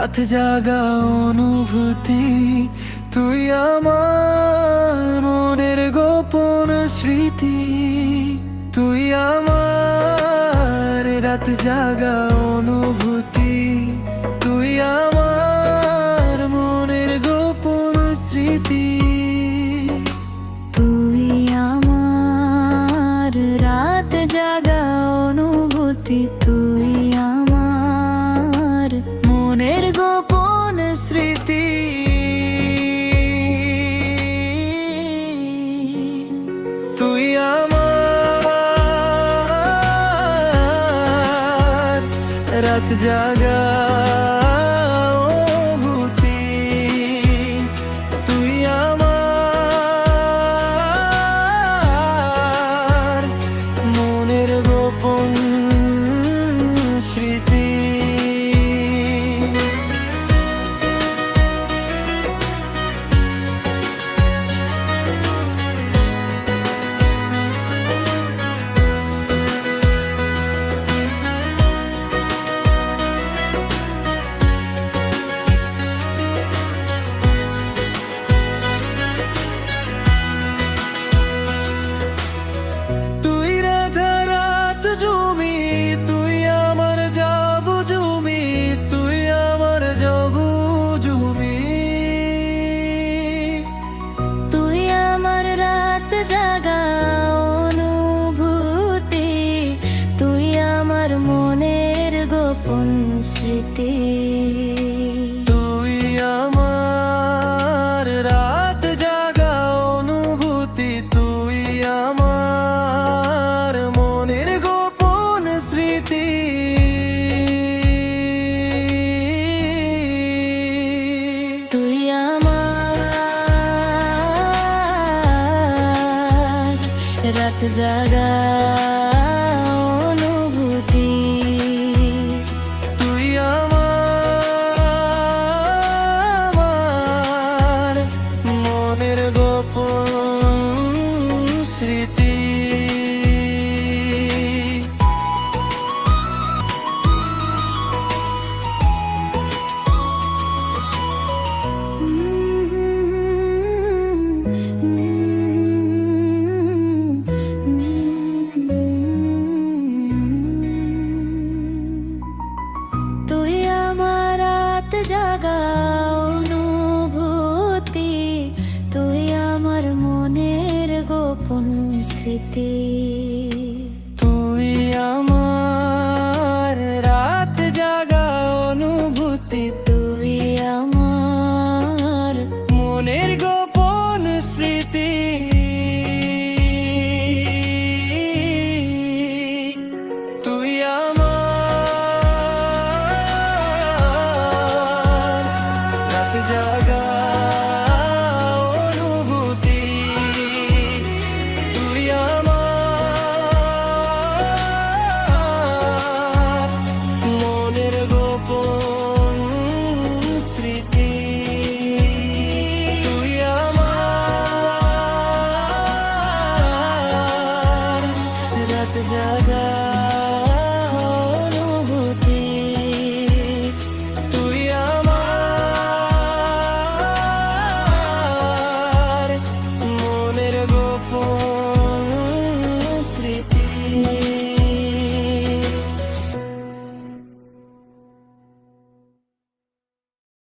রাত জাগা অনুভূতি, তুই আমার মনের গোপন স্মৃতি। তুই আমার রাত জাগা অনুভূতি, তুই আমার মনের গোপন স্মৃতি। তুই আমার রাত জাগা অনুভূতি, তুই আমার মনের গোপন স্মৃতি। তুই আমার রাত জাগা অনুভূতি, তুই আমার মনের গোপন স্মৃতি। জাগা অনুভূতি, তুই আমার মনের গোপন স্মৃতি। তুই আমার রাত জাগা অনুভূতি, তুই আমার মনের গোপন স্মৃতি। তুই আমার রাত জাগা অনুভূতি, তুই আমার মনের গোপন স্মৃতি। তুই আমার রাত জাগা অনুভূতি, তুই আমার মনের গোপন স্মৃতি। তুই আমার রাত জাগা অনুভূতি, তুই আমার মনের গোপন স্মৃতি। তুই আমার রাত জাগা